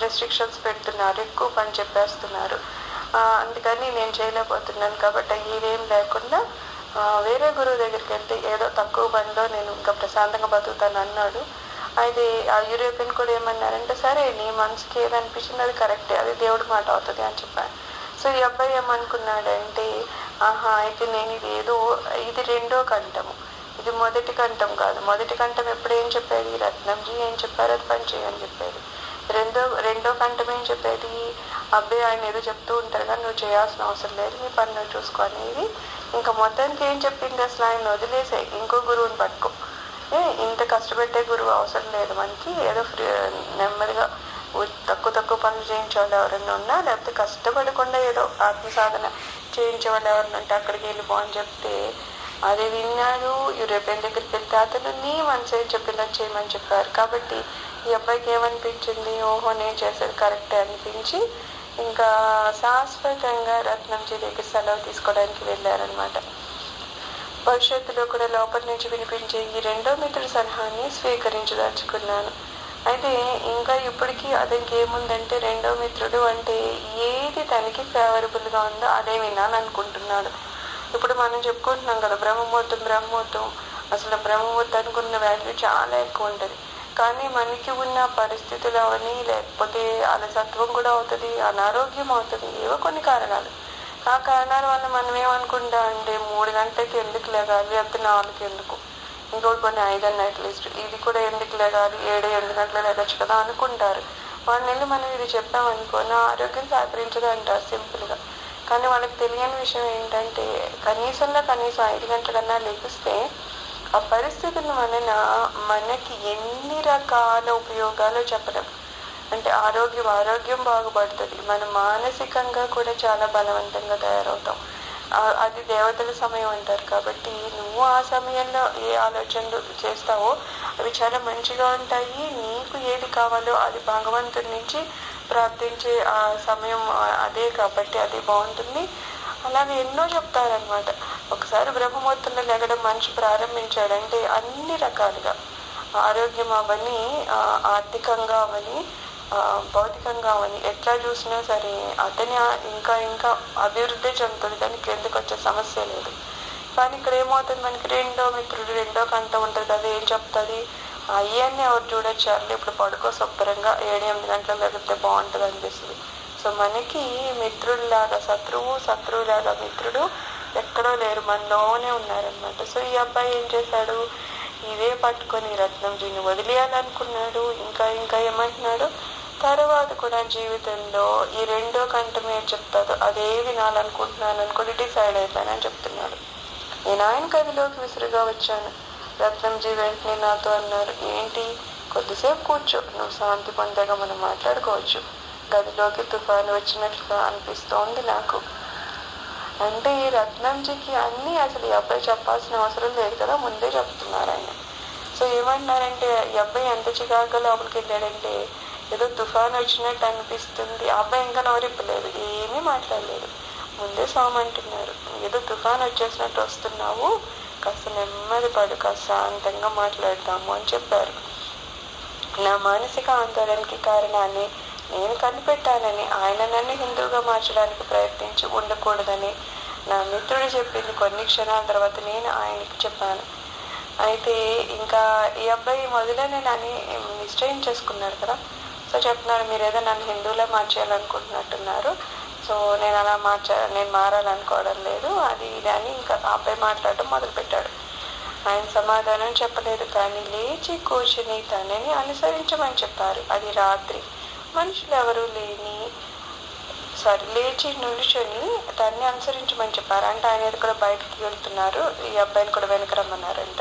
రెస్ట్రిక్షన్స్ పెడుతున్నారు, ఎక్కువ పని చెప్పేస్తున్నారు, అందుకని నేను చేయలేకపోతున్నాను కాబట్టి ఇవేం లేకుండా వేరే గురువు దగ్గరికి వెళ్తే ఏదో తక్కువ పనిలో నేను ఇంకా ప్రశాంతంగా బతుకుతాను అన్నాడు. అయితే ఆ యూరోపియన్ కూడా ఏమన్నారంటే సరే నీ మనసుకి ఏదనిపించింది అది కరెక్టే, అది దేవుడి మాట అవుతుంది అని చెప్పాను. సో ఈ అబ్బాయి ఏమనుకున్నాడంటే అయితే నేను ఇది రెండో కంఠము, ఇది మొదటి కంఠం కాదు. మొదటి కంఠం ఎప్పుడు ఏం చెప్పేది, రత్నంజీ ఏం చెప్పారు అది పని చేయని చెప్పేది. రెండో కంఠం ఏం చెప్పేది, అబ్బాయి ఆయన ఏదో చెప్తూ ఉంటారు కానీ నువ్వు చేయాల్సిన అవసరం లేదు, నీ పని నువ్వు చూసుకో అనేది. ఇంకా మొత్తానికి ఏం చెప్పింది, అసలు ఆయన వదిలేసే ఇంకో గురువుని పట్టుకో, ఇంత కష్టపెట్టే గురువు అవసరం లేదు మనకి, ఏదో నెమ్మదిగా తక్కువ పనులు చేయించే వాళ్ళు ఎవరైనా ఉన్నా, లేకపోతే కష్టపడకుండా ఏదో ఆత్మ సాధన చేయించే వాళ్ళు ఎవరైనా ఉంటే అక్కడికి వెళ్ళిపో అని చెప్తే అది విన్నాడు. యూరోపియన్ దగ్గరికి వెళ్తే అతను నీ మనసే చెప్పినట్టు చేయమని చెప్పారు. కాబట్టి ఈ అబ్బాయికి ఏమనిపించింది, ఓహో నేను చేసేది కరెక్టే అనిపించి ఇంకా శాశ్వతంగా రత్నంజీ దగ్గర సెలవు తీసుకోవడానికి వెళ్ళారనమాట. భవిష్యత్తులో కూడా లోపల నుంచి వినిపించే ఈ రెండో మిత్రుడి సలహాన్ని స్వీకరించదలుచుకున్నాను. అయితే ఇంకా ఇప్పటికీ అతనికి ఏముందంటే రెండో మిత్రుడు అంటే ఏది తనకి ఫేవరబుల్గా ఉందో అదే వినాలని అనుకుంటున్నాడు. ఇప్పుడు మనం చెప్పుకుంటున్నాం కదా బ్రహ్మముహూర్తం, అసలు బ్రహ్మముహూర్తానికి ఉన్న వాల్యూ చాలా ఎక్కువ ఉంటుంది. కానీ మనకి ఉన్న పరిస్థితులు అవని, లేకపోతే అలసత్వం కూడా అవుతుంది, అనారోగ్యం అవుతుంది, ఏవో కొన్ని కారణాలు. ఆ కారణాల వల్ల మనం ఏమనుకుంటాం అంటే 3 గంటలకి ఎందుకు లేగాలి, లేకపోతే 4 ఎందుకు, ఇంకోటి కొన్ని 5 అన్న అట్లీస్ట్ ఇది కూడా ఎందుకు లేగాలి, 7-8 గంటలు లేగచ్చు కదా అనుకుంటారు. వాళ్ళని వెళ్ళి మనం ఇది చెప్పామనుకో నా ఆరోగ్యం సహకరించదు అంటారు సింపుల్గా. కానీ వాళ్ళకి తెలియని విషయం ఏంటంటే కనీసం 5 గంటల కన్నా లెగిస్తే ఆ పరిస్థితుల వలన మనకి ఎన్ని రకాల ఉపయోగాలు చెప్పడం అంటే ఆరోగ్యం బాగుపడుతుంది, మనం మానసికంగా కూడా చాలా బలవంతంగా తయారవుతాం. అది దేవతల సమయం అంటారు. కాబట్టి నువ్వు ఆ సమయంలో ఏ ఆలోచనలు చేస్తావో అవి చాలా మంచిగా ఉంటాయి. నీకు ఏది కావాలో అది భగవంతుడి నుంచి ప్రార్థించే ఆ సమయం అదే కాబట్టి అది బాగుంటుంది. అలాగే ఎన్నో చెప్తారనమాట. ఒకసారి బ్రహ్మముహూర్తంలో లెగడం మనిషి ప్రారంభించాడంటే అన్ని రకాలుగా ఆరోగ్యం అవని, ఆర్థికంగా అవని, భౌతికంగా అవని ఎట్లా చూసినా సరే అతని ఇంకా అభివృద్ధి చెందుతుంది, దానికి ఎందుకు వచ్చే సమస్య లేదు. కానీ ఇక్కడ ఏమవుతుంది, మనకి రెండో కంట ఉంటుంది కదా, ఏం చెప్తుంది, అయ్యాన్ని ఎవరు చూడొచ్చారు, ఇప్పుడు పడుకో శుభ్రంగా 7-8 గంటలు వెళ్తే బాగుంటుంది అనిపిస్తుంది. సో మనకి మిత్రుడిలాగా శత్రువులాగా మిత్రుడు ఎక్కడో లేరు, మనలోనే ఉన్నారనమాట. సో ఈ అబ్బాయి ఏం చేశాడు, ఇదే పట్టుకొని రత్నంజీని వదిలేయాలనుకున్నాడు. ఇంకా ఏమంటున్నాడు, తర్వాత కూడా జీవితంలో ఈ రెండో కంఠం ఏం చెప్తాదో అదే వినాలనుకుంటున్నాను అనుకుని డిసైడ్ అయిపోయానని చెప్తున్నాడు. నేను ఆయన గదిలోకి విసురుగా వచ్చాను. రత్నంజీ వెంటనే నాతో అన్నారు, ఏంటి కొద్దిసేపు కూర్చో, నువ్వు శాంతి పొందాక మనం మాట్లాడుకోవచ్చు, గదిలోకి తుఫాను వచ్చినట్లుగా అనిపిస్తోంది నాకు. అంటే రత్నంజీకి అన్నీ అసలు ఈ అబ్బాయి చెప్పాల్సిన అవసరం లేదు కదా, ముందే చెప్తున్నారు ఆయన. సో ఏమంటున్నారంటే ఈ అబ్బాయి ఎంత చికాకుగా లోపలికి వెళ్ళాడంటే ఏదో తుఫాను వచ్చినట్టు అనిపిస్తుంది. ఆ అబ్బాయి ఇంకా నోరిప్పలేదు, ఏమీ మాట్లాడలేదు, ముందే స్వామి అంటున్నారు ఏదో తుఫాను వచ్చేసినట్టు వస్తున్నావు, కాస్త నెమ్మది పడు, కాస్త శాంతంగా మాట్లాడతాము అని చెప్పారు. నా మానసిక ఆందోళనకి కారణాన్ని నేను కనిపెట్టానని, ఆయన నన్ను హిందువుగా మార్చడానికి ప్రయత్నించి ఉండకూడదని నా మిత్రుడు చెప్పింది కొన్ని క్షణాల తర్వాత నేను ఆయనకి చెప్పాను. అయితే ఇంకా ఈ అబ్బాయి మొదలనే నన్ను నిశ్చయించేసుకున్నాడు కదా. సో చెప్తున్నాడు, మీరు ఏదో నన్ను హిందువులా మార్చేయాలనుకుంటున్నట్టున్నారు, సో నేను మారాలనుకోవడం లేదు, అది ఇది అని ఇంకా ఆ అబ్బాయి మాట్లాడడం మొదలుపెట్టాడు. ఆయన సమాధానం చెప్పలేదు, కానీ లేచి కూర్చుని తనని అనుసరించమని చెప్పారు. అది రాత్రి, మనుషులు ఎవరూ లేచి నిలుచొని దాన్ని అనుసరించమని చెప్పారు. అంటే ఆయన ఏది కూడా బయటకు వెళ్తున్నారు, ఈ అబ్బాయిని కూడా వెనక రమ్మన్నారంట.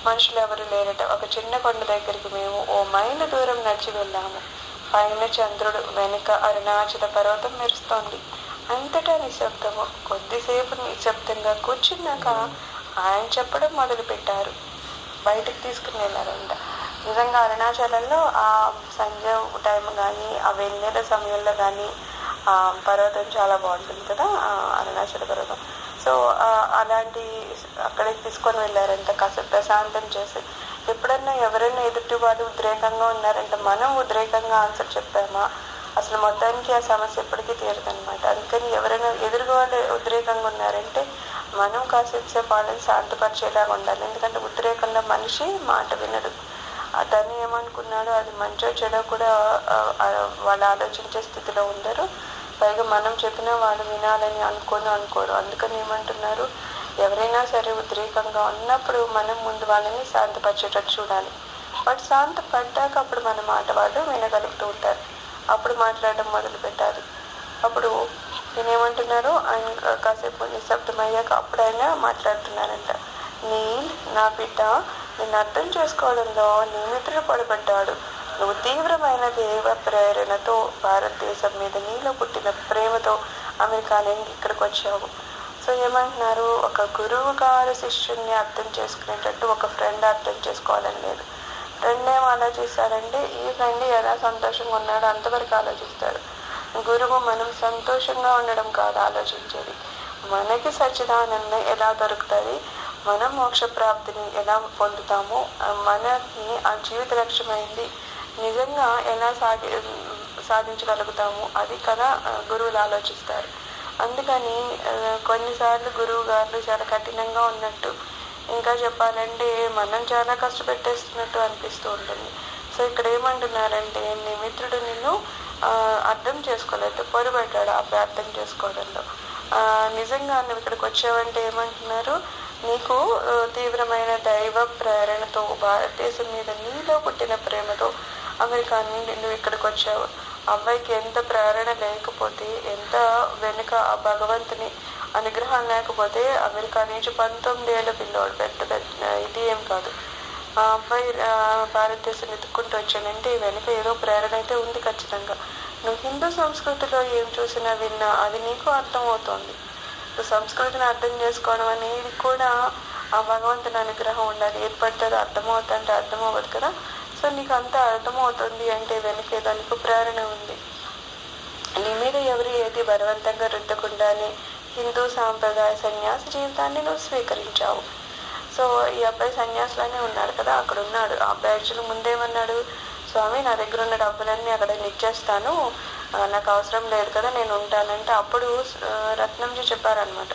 మనుషులు ఎవరు లేరట. ఒక చిన్న కొండ దగ్గరికి మేము 1 మైలు దూరం నడిచి వెళ్ళాము. పైన చంద్రుడు, వెనుక అరుణాచల పర్వతం మెరుస్తోంది. అంతటా నిశ్శబ్దము. కొద్దిసేపు నిశ్శబ్దంగా కూర్చున్నాక ఆయన చెప్పడం మొదలు పెట్టారు. బయటకు తీసుకుని వెళ్ళారంట. నిజంగా అరుణాచలంలో ఆ సంధ్య టైం కానీ, ఆ వెన్నెల సమయంలో కానీ ఆ పర్వతం చాలా బాగుంటుంది కదా, అరుణాచల పర్వతం. సో అలాంటి అక్కడికి తీసుకొని వెళ్ళారంట, కాసేపు ప్రశాంతం చేసి. ఎప్పుడన్నా ఎవరైనా ఎదుటి వాళ్ళు ఉద్రేకంగా ఉన్నారంటే మనం ఉద్రేకంగా ఆన్సర్ చెప్పామా అసలు మొత్తానికి ఆ సమస్య ఎప్పటికీ తీరదనమాట. అందుకని ఎవరైనా ఎదురుగా వాళ్ళు ఉద్రేకంగా ఉన్నారంటే మనం కాసేపు వాళ్ళని శాంతపరిచేలాగా ఉండాలి. ఎందుకంటే ఉద్రేకంలో మనిషి మాట వినడు. తను ఏమనుకున్నాడో అది మంచో చెడో కూడా వాళ్ళు ఆలోచించే స్థితిలో ఉండరు. పైగా మనం చెప్పినా వాళ్ళు వినాలని అనుకోరు. అందుకని ఏమంటున్నారు, ఎవరైనా సరే ఉద్రేకంగా ఉన్నప్పుడు మనం ముందు వాళ్ళని శాంతపరిచేటట్టు చూడాలి. వాడు శాంతపడ్డాక అప్పుడు మన మాట వాళ్ళు వినగలుగుతూ ఉంటారు. అప్పుడు మాట్లాడడం మొదలు పెట్టాలి. అప్పుడు నేనేమంటున్నారు, ఆయన కాసేపు నిశ్శబ్దం అయ్యాక అప్పుడు ఆయన మాట్లాడుతున్నారంట. నీల్, నా బిడ్డ, నిన్ను అర్థం చేసుకోవడంలో నీ మిత్రుడు పొడబడ్డాడు. నువ్వు తీవ్రమైన దైవ ప్రేరణతో భారతదేశం మీద నీలో పుట్టిన ప్రేమతో అమెరికా నుంచి ఇక్కడికి వచ్చావు. సో ఏమంటున్నారు, ఒక గురువు గారు శిష్యుడిని అర్థం చేసుకునేటట్టు ఒక ఫ్రెండ్ అర్థం చేసుకోవాలని లేదు. ఫ్రెండ్ ఏం ఆలోచిస్తారంటే ఈ ఫ్రెండ్ ఎలా సంతోషంగా ఉన్నాడో అంతవరకు ఆలోచిస్తాడు. గురువు మనం సంతోషంగా ఉండడం కాదు ఆలోచించేది, మనకి సచ్చిదానందం ఎలా దొరుకుతుంది, మనం మోక్ష ప్రాప్తిని ఎలా పొందుతాము, మనకి ఆ జీవిత లక్ష్యమైంది నిజంగా ఎలా సాధించగలుగుతాము, అది కదా గురువులు ఆలోచిస్తారు. అందుకని కొన్నిసార్లు గురువు గారు చాలా కఠినంగా ఉన్నట్టు, ఇంకా చెప్పాలంటే మనం చాలా కష్టపెట్టేస్తున్నట్టు అనిపిస్తూ ఉంటుంది. సో ఇక్కడ ఏమంటున్నారంటే నీ మిత్రుడు నిన్ను అర్థం చేసుకోలేదు, పొరబడ్డాడు అర్థం చేసుకోవడంలో. నిజంగా నువ్వు ఇక్కడికి వచ్చావంటే ఏమంటున్నారు, నీకు తీవ్రమైన దైవ ప్రేరణతో భారతదేశం మీద నీలో పుట్టిన ప్రేమతో అమెరికా నుండి నువ్వు ఇక్కడికి వచ్చావు. అబ్బాయికి ఎంత ప్రేరణ లేకపోతే, ఎంత వెనుక ఆ భగవంతుని అనుగ్రహం లేకపోతే అమెరికా నుంచి 19 ఏళ్ళ పిల్లోడు, పెద్ద ఇది ఏం కాదు. ఆ అబ్బాయి భారతదేశం ఎత్తుక్కుంటూ వచ్చానంటే వెనుక ఏదో ప్రేరణ అయితే ఉంది ఖచ్చితంగా. నువ్వు హిందూ సంస్కృతిలో ఏం చూసినా విన్నా అది నీకు అర్థమవుతోంది. నువ్వు సంస్కృతిని అర్థం చేసుకోవడం అనేది కూడా ఆ భగవంతుని అనుగ్రహం ఉండాలి. ఏర్పడుతుంది అర్థమవుతుందంటే అర్థం అవ్వదు కదా. సో నీకు అంతా అర్థమవుతుంది అంటే వెనుక ఏదో నీకు ప్రేరణ ఉంది. నీ మీద ఎవరు ఏది బలవంతంగా రుద్దకుండానే హిందూ సాంప్రదాయ సన్యాస జీవితాన్ని నువ్వు స్వీకరించావు. సో ఈ అబ్బాయి సన్యాసులోనే ఉన్నాడు కదా, అక్కడ ఉన్నాడు. ఆ అబ్బాయి యాక్చువల్లీ ముందేమన్నాడు, స్వామి నా దగ్గర ఉన్న డబ్బులన్నీ అక్కడ ఇచ్చేస్తాను, నాకు అవసరం లేదు కదా, నేను ఉంటానంటే అప్పుడు రత్నంజీ చెప్పారనమాట,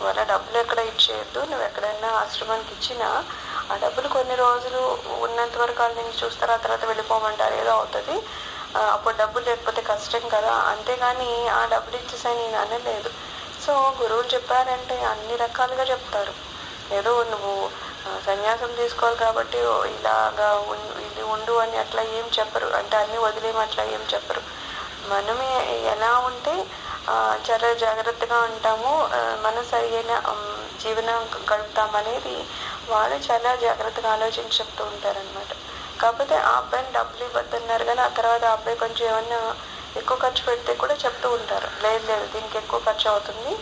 వాళ్ళ డబ్బులు ఎక్కడ ఇచ్చేయద్దు, నువ్వు ఎక్కడైనా ఆశ్రమానికి ఇచ్చినా ఆ డబ్బులు కొన్ని రోజులు ఉన్నంత వరకు వాళ్ళు నేను చూస్తారు, ఆ తర్వాత వెళ్ళిపోమంటారు, ఏదో అవుతుంది, అప్పుడు డబ్బులు లేకపోతే కష్టం కదా, అంతేగాని ఆ డబ్బులు ఇచ్చేసాయి నేను అనలేదు. సో గురువులు చెప్పారంటే అన్ని రకాలుగా చెప్తారు. ఏదో నువ్వు సన్యాసం తీసుకోవాలి కాబట్టి ఇలాగా ఇది ఉండు అని అట్లా ఏం చెప్పరు, అంటే అన్ని వదిలేమి అట్లా ఏం చెప్పరు. మనమే ఎలా ఉంటే చాలా జాగ్రత్తగా ఉంటాము, మన సరైన జీవనం గడుపుతామనేది వాళ్ళు చాలా జాగ్రత్తగా ఆలోచించి చెప్తూ ఉంటారనమాట. కాకపోతే ఆ అబ్బాయిని డబ్బులు ఇవ్వద్దన్నారు కానీ ఆ తర్వాత ఆ అబ్బాయి కొంచెం ఏమన్నా ఎక్కువ ఖర్చు పెడితే కూడా చెప్తూ ఉంటారు, లేదు దీనికి ఎక్కువ ఖర్చు అవుతుంది,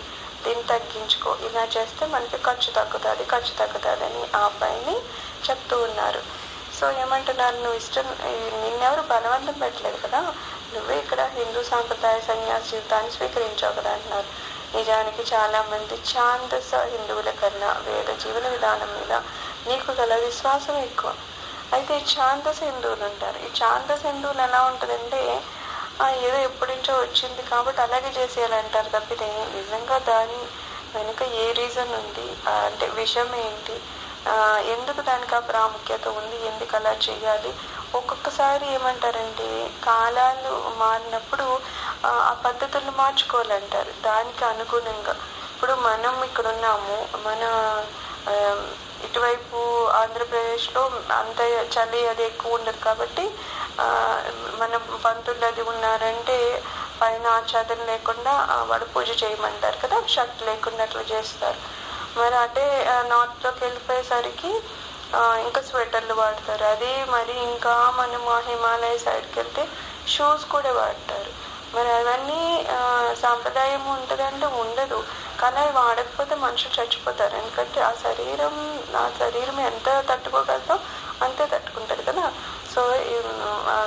దీన్ని తగ్గించుకో, ఇలా చేస్తే మనకి ఖర్చు తగ్గుతుంది అని ఆ అబ్బాయిని చెప్తూ ఉన్నారు. సో ఏమంటున్నారు, నువ్వు ఇష్టం, నిన్నెవరు బలవంతం పెట్టలేదు కదా, నువ్వే ఇక్కడ హిందూ సాంప్రదాయ సన్యాస జీవితాన్ని స్వీకరించావు కదా అంటున్నారు. నిజానికి చాలా మంది ఛాందస హిందువుల కన్నా వేద జీవన విధానం మీద నీకు గల విశ్వాసం ఎక్కువ. అయితే ఛాందస హిందువులు ఉంటారు. ఈ ఛాందస హిందువులు ఎలా ఉంటుందంటే ఏదో ఎప్పటి నుంచో వచ్చింది కాబట్టి అలాగే చేసేయాలంటారు తప్పితే నిజంగా దాని వెనుక ఏ రీజన్ ఉంది, అంటే విషయం ఏంటి, ఎందుకు దానికి ఆ ప్రాముఖ్యత ఉంది, ఎందుకు అలా చేయాలి. ఒక్కొక్కసారి ఏమంటారంటే కాలాలు మారినప్పుడు ఆ పద్ధతులు మార్చుకోవాలంటారు దానికి అనుగుణంగా. ఇప్పుడు మనం ఇక్కడ ఉన్నాము, మన ఇటువైపు ఆంధ్రప్రదేశ్లో అంత చలి అది ఎక్కువ ఉండదు కాబట్టి మన పంతులు అది ఉన్నారంటే పైన ఆచ్ఛాదన లేకుండా వాడు పూజ చేయమంటారు కదా, శక్తి లేకుండా అట్లా చేస్తారు. మరి అదే నార్త్లోకి వెళ్ళిపోయేసరికి ఇంకా స్వెటర్లు వాడతారు. అదే మరి ఇంకా మనం హిమాలయ సైడ్కి వెళ్తే షూస్ కూడా వాడతారు. మరి అవన్నీ సాంప్రదాయం ఉంటుందంటే ఉండదు, కానీ అవి వాడకపోతే మనుషులు చచ్చిపోతారు. ఎందుకంటే ఆ శరీరం ఎంత తట్టుకోగలదో అంతే తట్టుకుంటుంది కదా. సో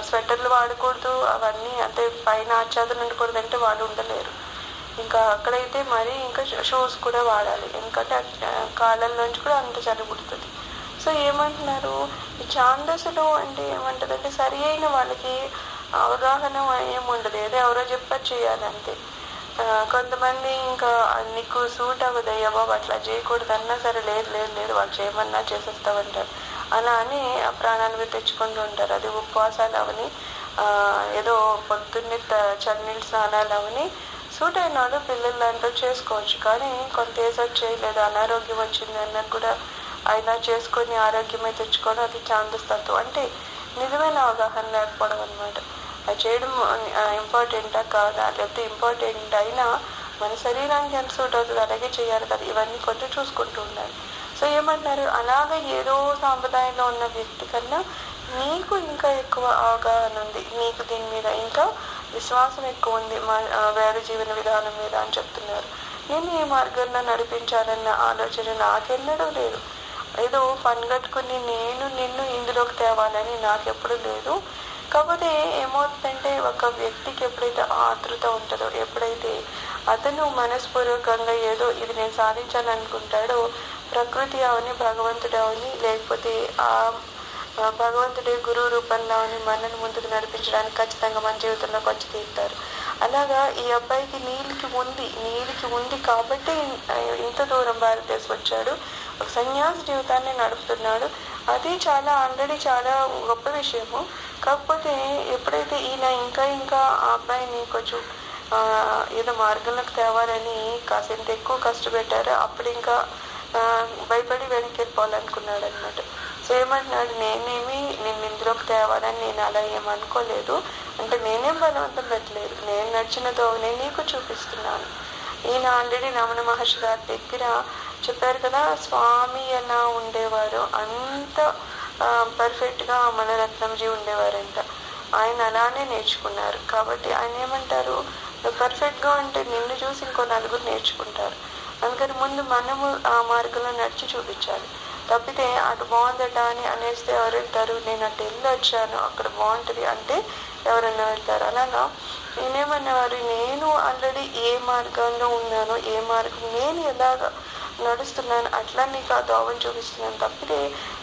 స్వెటర్లు వాడకూడదు, అవన్నీ అంటే పైన ఆచ్ఛాదన ఉండకూడదు అంటే వాళ్ళు ఉండలేరు. ఇంకా అక్కడైతే మరి ఇంకా షూస్ కూడా వాడాలి, ఎందుకంటే కాళ్ళల్లోంచి కూడా అంత చలి పుడుతుంది. సో ఏమంటున్నారు, ఈ ఛాందసులు అంటే ఏమంటుందంటే సరి అయిన వాళ్ళకి అవగాహన ఏముండదు, ఏదో ఎవరో చెప్పారు చేయాలంతే. కొంతమంది ఇంకా నీకు సూట్ అవ్వదయ్యా బాబు అట్లా చేయకూడదు అన్నా సరే లేదు లేదు లేదు వాళ్ళు చేయమన్నా చేసేస్తామంటారు. అలా అని ఆ ప్రాణాలు తెచ్చుకుంటూ ఉంటారు. అది ఉపవాసాలు అవని ఏదో పొద్దున్నే చన్నీళ్ళు స్నానాలు అవని సూట్ అయిన వాళ్ళు పిల్లలు దాంట్లో చేసుకోవచ్చు. కానీ కొంత ఏజ్ వచ్చేది లేదా అనారోగ్యం వచ్చింది అన్నది కూడా అయినా చేసుకొని ఆరోగ్యమే తెచ్చుకోవడం అది ఛాందస్తత్వం. అంటే నిజమైన అవగాహన లేకపోవడం అనమాట. అది చేయడం ఇంపార్టెంటా కాదా, లేకపోతే ఇంపార్టెంట్ అయినా మన శరీరానికి ఎంత సూట్ అవుతుంది అలాగే చేయాలి కదా, ఇవన్నీ కొంచెం చూసుకుంటూ ఉండాలి. సో ఏమంటున్నారు, అలాగే ఏదో సాంప్రదాయంలో ఉన్న వ్యక్తి కన్నా నీకు ఇంకా ఎక్కువ అవగాహన ఉంది, నీకు దీని మీద ఇంకా విశ్వాసం ఎక్కువ ఉంది వేద జీవన విధానం మీద అని చెప్తున్నారు. నేను ఈ మార్గంలో నడిపించాలన్న ఆలోచన నాకెన్నడూ లేదు. ఏదో పని కట్టుకుని నేను నిన్ను ఇందులోకి తేవాలని నాకెప్పుడు లేదు. కాకపోతే ఏమవుతుందంటే ఒక వ్యక్తికి ఎప్పుడైతే ఆతృత ఉంటుందో, ఎప్పుడైతే అతను మనస్పూర్వకంగా ఏదో ఇది నేను సాధించాలనుకుంటాడో, ప్రకృతి అవని భగవంతుడు అవని లేకపోతే ఆ భగవంతుడే గురువు రూపంలో అని మనల్ని ముందుకు నడిపించడానికి ఖచ్చితంగా మన జీవితంలోకి వచ్చి తీరుతారు. అలాగా ఈ అబ్బాయికి నీలికి ఉంది కాబట్టి ఇంత దూరం భారతదేశం వచ్చాడు, ఒక సన్యాసి జీవితాన్ని నడుపుతున్నాడు. అది ఆల్రెడీ చాలా గొప్ప విషయము. కాకపోతే ఎప్పుడైతే ఈయన ఇంకా ఆ అబ్బాయిని కొంచెం ఏదో మార్గంలోకి తేవాలని కాసింత ఎక్కువ కష్టపెట్టారో అప్పుడు ఇంకా భయపడి వెనక్కి వెళ్ళిపోవాలనుకున్నాడు అనమాట. సో ఏమంటున్నాడు, నిన్ను ఇందులోకి తేవాలని నేను అలా ఏమనుకోలేదు, అంటే నేనేం బలవంతం పెట్టలేదు, నేను నడిచిన దోవనే నీకు చూపిస్తున్నాను. ఈయన ఆల్రెడీ రమణ మహర్షి గారి దగ్గర చెప్పారు కదా, స్వామి ఎలా ఉండేవారు అంత పర్ఫెక్ట్గా మనరత్నంజీ ఉండేవారంట. ఆయన అలానే నేర్చుకున్నారు. కాబట్టి ఆయన ఏమంటారు, పర్ఫెక్ట్గా ఉంటే నిన్ను చూసి ఇంకో నలుగురు నేర్చుకుంటారు. అందుకని ముందు మనము ఆ మార్గంలో నడిచి చూపించాలి. తప్పితే అటు బాగుందట అని అనేస్తే ఎవరు వెళ్తారు, నేను అటు వెళ్ళి వచ్చాను అక్కడ బాగుంటుంది అంటే ఎవరైనా వెళ్తారు. అలాగా నేనేమనేవారు, నేను ఆల్రెడీ ఏ మార్గంలో ఉన్నానో, ఏ మార్గం నేను ఎలాగ నడుస్తున్నాను అట్లా నీకు ఆ దోవని చూపిస్తున్నాను. తప్పితే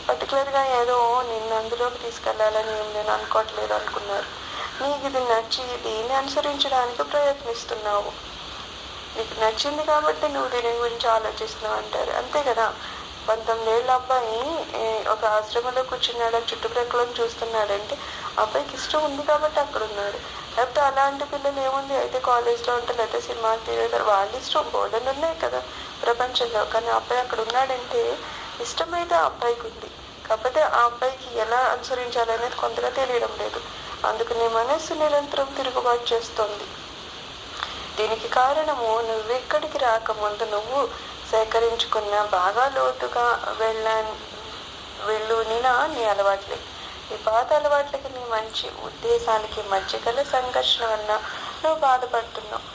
పర్టికులర్గా ఏదో నిన్ను అందులోకి తీసుకెళ్లాలని ఏం నేను అనుకోవట్లేదు అనుకున్నారు. నీకు ఇది నచ్చి దీన్ని అనుసరించడానికి ప్రయత్నిస్తున్నావు, నీకు నచ్చింది కాబట్టి నువ్వు దీని గురించి ఆలోచిస్తున్నావు అంటారు. అంతే కదా. 19 ఏళ్ళ అబ్బాయి ఒక ఆశ్రమంలో కూర్చున్నాడు, చుట్టుప్రక్కలను చూస్తున్నాడంటే అబ్బాయికి ఇష్టం ఉంది కాబట్టి అక్కడ ఉన్నాడు. లేకపోతే అలాంటి పిల్లలు ఏముంది, అయితే కాలేజ్లో ఉంటారు, లేకపోతే సినిమాలు తిరుగుతారు, వాళ్ళ ఇష్టం బోర్డులు ఉన్నాయి కదా ప్రపంచంలో. కానీ అబ్బాయి అక్కడ ఉన్నాడంటే ఇష్టమైతే ఆ అబ్బాయికి ఉంది. కాకపోతే ఆ అబ్బాయికి ఎలా అనుసరించాలనేది కొంతగా తెలియడం లేదు. అందుకని మనస్సు నిరంతరం తిరుగుబాటు చేస్తుంది. దీనికి కారణము నువ్వెక్కడికి రాకముందు నువ్వు సేకరించుకున్న బాగా లోతుగా వెళ్ళునినా నీ అలవాట్లే. నీ పాత అలవాట్లకి నీ మంచి ఉద్దేశాలకి మధ్య గల సంఘర్షణ వల్ల నువ్వు బాధపడుతున్నావు.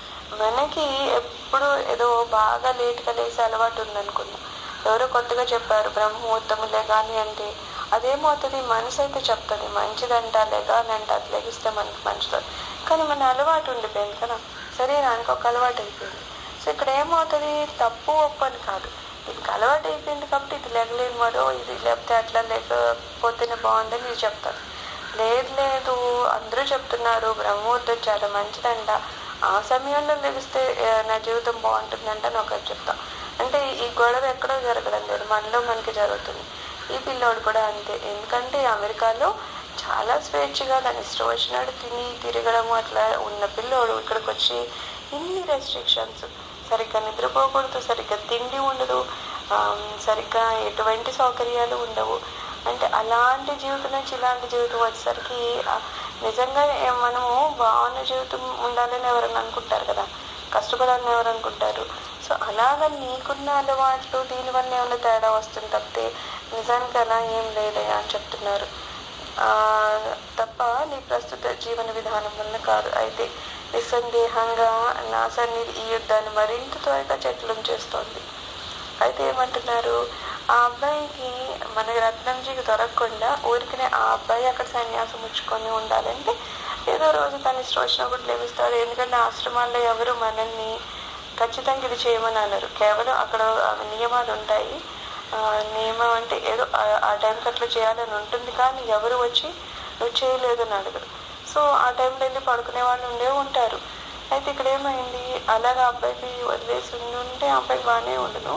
మనకి ఎప్పుడు ఏదో బాగా లేట్గా లేసే అలవాటు ఉందనుకున్నాం. ఎవరో కొత్తగా చెప్పారు బ్రహ్మముహూర్తము లెగాలి అంటే అదేమవుతుంది, మనసు అయితే చెప్తుంది మంచిదంట లెగాలి అంటే అది లెగిస్తే మనకి మంచిది. కానీ మన అలవాటు ఉండిపోయింది కదా, శరీరానికి ఒక అలవాటు అయిపోయింది. సో ఇక్కడ ఏమవుతుంది, తప్పు ఒప్పని కాదు, దీనికి అలవాటు అయిపోయింది కాబట్టి ఇది లెగలేని మరో ఇది లేకపోతే అట్లా లేకపోతేనే బాగుందని ఇది చెప్తాను. లేదు అందరూ చెప్తున్నారు బ్రహ్మముహూర్తం చాలా మంచిదంట, ఆ సమయంలో లెగిస్తే నా జీవితం బాగుంటుందంట అని ఒకటి చెప్తాం. అంటే ఈ గొడవ ఎక్కడో జరగడం లేదు, మనలో మనకి జరుగుతుంది. ఈ పిల్లోడు కూడా అంతే. ఎందుకంటే అమెరికాలో చాలా స్వేచ్ఛగా దాని ఇష్టం వచ్చినాడు తిరగడము అట్లా ఉన్న పిల్లోడు ఇక్కడికి వచ్చి ఇన్ని రెస్ట్రిక్షన్స్, సరిగ్గా నిద్రపోకూడదు, సరిగ్గా తిండి ఉండదు, సరిగ్గా ఎటువంటి సౌకర్యాలు ఉండవు. అంటే అలాంటి జీవితం నుంచి ఇలాంటి జీవితం వచ్చేసరికి నిజంగా మనము బాగున్న జీవితం ఉండాలని ఎవరన్నా అనుకుంటారు కదా, కష్టపడాలని ఎవరు అనుకుంటారు. సో అలాగ నీకున్న అలవాట్లు దీనివల్ల ఏమైనా తేడా వస్తుంది తప్పితే నిజానికి అలా ఏం లేదయా అని చెప్తున్నారు. తప్ప నీ ప్రస్తుత జీవన విధానం వల్ల కాదు. అయితే నిస్సందేహంగా నా సన్నిధి ఈ యుద్ధాన్ని మరింత త్వరగా చేస్తోంది. అయితే ఏమంటున్నారు, ఆ అబ్బాయికి మన రత్నంజీకి దొరకకుండా ఊరికినే ఆ అబ్బాయి అక్కడ సన్యాసం ముచ్చుకొని ఉండాలంటే ఏదో రోజు తన ఇష్టం వచ్చినప్పుడు లభిస్తాడు. ఎందుకంటే ఆశ్రమాల్లో ఎవరు మనల్ని ఖచ్చితంగా ఇది చేయమని అన్నారు. కేవలం అక్కడ నియమాలు ఉంటాయి. నియమం అంటే ఏదో ఆ టైంకి అట్లా చేయాలని ఉంటుంది, కానీ ఎవరు వచ్చి నువ్వు చేయలేదని అడగరు. సో ఆ టైంలో వెళ్ళి పడుకునే వాళ్ళు ఉంటారు. అయితే ఇక్కడ ఏమైంది, అలాగా అబ్బాయికి వదిలేసి ఉంటే అబ్బాయి బాగానే ఉండును.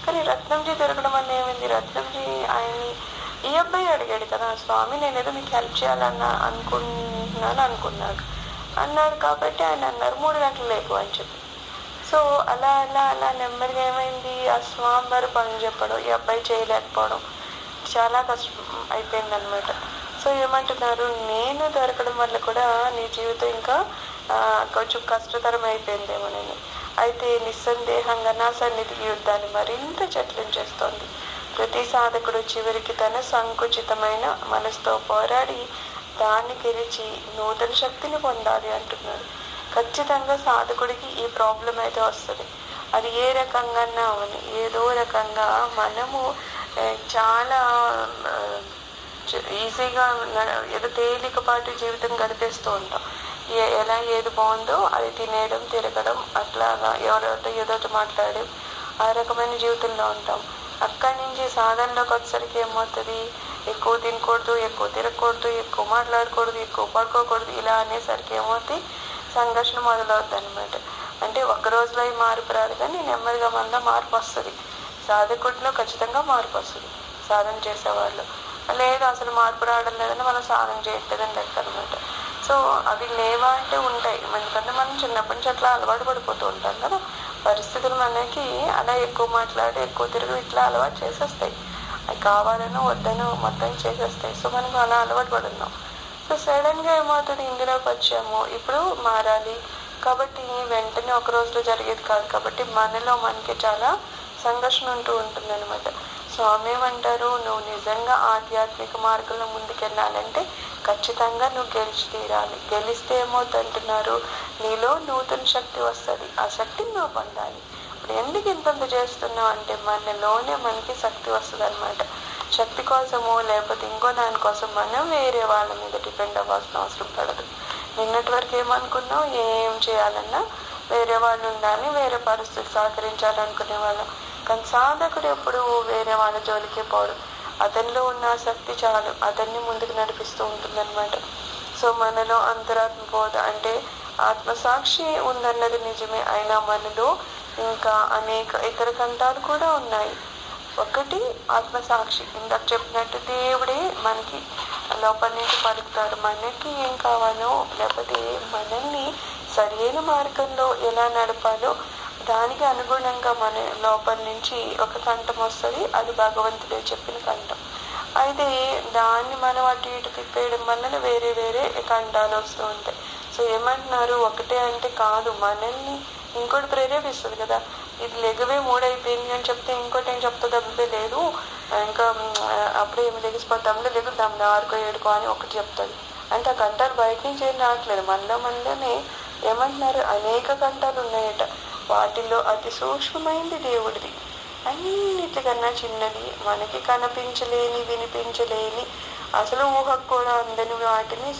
కానీ రత్నంజీ దొరకడం వల్ల ఏమైంది, రత్నంజీ ఆయన్ని ఈ అబ్బాయి అడిగాడు కదా, స్వామి నేనేదో మీకు హెల్ప్ చేయాలన్నా అన్నాడు. కాబట్టి ఆయన అన్నారు 3 గంటలు లేకు అని చెప్పి. సో అలా నెమ్మదిగా ఏమైంది, ఆ స్వామి వారు పని చెప్పడం, ఈ అబ్బాయి చేయలేకపోవడం చాలా కష్టం అయిపోయింది అనమాట. సో ఏమంటున్నారు, నేను దొరకడం వల్ల కూడా నీ జీవితం ఇంకా కొంచెం కష్టతరం అయిపోయిందేమోనని. అయితే నిస్సందేహంగా నా సన్నిధి యుద్ధాన్ని మరింత చేస్తోంది. ప్రతి సాధకుడు చివరికి తన సంకుచితమైన మనసుతో పోరాడి దాన్ని గెలిచి నూతన శక్తిని పొందాలి అంటున్నారు. ఖచ్చితంగా సాధకుడికి ఈ ప్రాబ్లం అయితే వస్తుంది. అది ఏ రకంగా అవని, ఏదో రకంగా మనము చాలా ఈజీగా ఏదో తేలికపాటి జీవితం గడిపేస్తూ ఉంటాం. ఎలా ఏది బాగుందో అది తినేయడం, తిరగడం, అట్లాగా ఎవరెవరితో ఏదోటి మాట్లాడడం, ఆ రకమైన జీవితంలో ఉంటాం. అక్కడి నుంచి సాధనలోకి వచ్చేసరికి ఏమవుతుంది, ఎక్కువ తినకూడదు, ఎక్కువ తిరగకూడదు, ఎక్కువ మాట్లాడకూడదు, ఎక్కువ పడుకోకూడదు, ఇలా అనేసరికి ఏమవుతుంది, సంఘర్షణ మొదలవుతుంది అనమాట. అంటే ఒక్క రోజులో మార్పు రాదు, కానీ నెమ్మదిగా మనలో మార్పు వస్తుంది. సాధకుడిలో ఖచ్చితంగా మార్పు వస్తుంది, సాధన చేసేవాళ్ళు. లేదు అసలు మార్పు రావడం లేదని మనం సాధన చేయట్లేదని లెక్క అనమాట. సో అవి లేవా అంటే ఉంటాయి, ఎందుకంటే మనం చిన్నప్పటి నుంచి అట్లా అలవాటు పడిపోతూ ఉంటాం కదా. పరిస్థితులు మనకి అలా ఎక్కువ మాట్లాడి ఎక్కువ తిరిగి ఇట్లా అలవాటు చేసేస్తాయి. అవి కావాలనో వద్దనో మొత్తం చేసేస్తాయి. సో మనం అలా అలవాటు పడున్నాం. సో సడన్గా ఏమవుతుంది, ఇందులోకి వచ్చాము, ఇప్పుడు మారాలి కాబట్టి వెంటనే ఒక రోజులో జరిగేది కాదు. కాబట్టి మనలో మనకి చాలా సంఘర్షణ ఉంటుంది అనమాట. స్వామి ఏమంటారు, నువ్వు నిజంగా ఆధ్యాత్మిక మార్గంలో ముందుకెళ్ళాలంటే ఖచ్చితంగా నువ్వు గెలిచి తీరాలి. గెలిస్తే ఏమవుతుంది అంటున్నారు, నీలో నూతన శక్తి వస్తుంది. ఆ శక్తిని నువ్వు పొందాలి. ఇప్పుడు ఎందుకు ఇంతంత చేస్తున్నావు అంటే మనలోనే మనకి శక్తి వస్తుంది అనమాట. శక్తి కోసమో లేకపోతే ఇంకో దానికోసం మనం వేరే వాళ్ళ మీద డిపెండ్ అవ్వాల్సిన అవసరం పడదు. నిన్నటి వరకు ఏమనుకున్నావు, ఏం చేయాలన్నా వేరే వాళ్ళు ఉండాలి, వేరే పరిస్థితి సహకరించాలనుకునే వాళ్ళం. కానీ సాధకుడు ఎప్పుడు వేరే వాళ్ళ జోలికి పోవడం, అతనిలో ఉన్న శక్తి చాలు అతన్ని ముందుకు నడిపిస్తూ ఉంటుందన్నమాట. సో మనలో అంతరాత్మ బోధ అంటే ఆత్మసాక్షి ఉందన్నది నిజమే, అయినా మనలో ఇంకా అనేక ఇతర కంఠాలు కూడా ఉన్నాయి. ఒకటి ఆత్మసాక్షి, ఇందాక చెప్పినట్టు దేవుడే మనకి లోపల నుంచి పలుకుతాడు. మనకి ఏం కావాలో లేకపోతే మనల్ని సరైన మార్గంలో ఎలా నడపాలో దానికి అనుగుణంగా మన లోపల నుంచి ఒక కంఠం వస్తుంది. అది భగవంతుడే చెప్పిన కంఠం. అయితే దాన్ని మనం అటు ఇటు తిప్పేయడం వల్ల వేరే వేరే కంఠాలు వస్తూ ఉంటాయి. సో ఏమంటున్నారు, ఒకటే అంటే కాదు, మనల్ని ఇంకోటి ప్రేరేపిస్తుంది కదా. ఇది లెగవే 3 అయిపోయింది అని చెప్తే ఇంకోటి ఏం చెప్తుంది, అబ్బే లేదు ఇంకా అప్పుడే ఏమి లెగిసిపోతాంలో లెగుద్దాం 6కో 7కో అని ఒకటి చెప్తుంది. అంటే ఆ కంఠాలు బయట నుంచి ఏం రావట్లేదు, మనలోనే ఏమంటున్నారు అనేక కంఠాలు ఉన్నాయట. వాటిల్లో అతి సూక్ష్మమైంది దేవుడిది, అన్నిటికన్నా చిన్నది, మనకి కనిపించలేని వినిపించలేని అసలు ఊహకు కూడా అందని వాటిని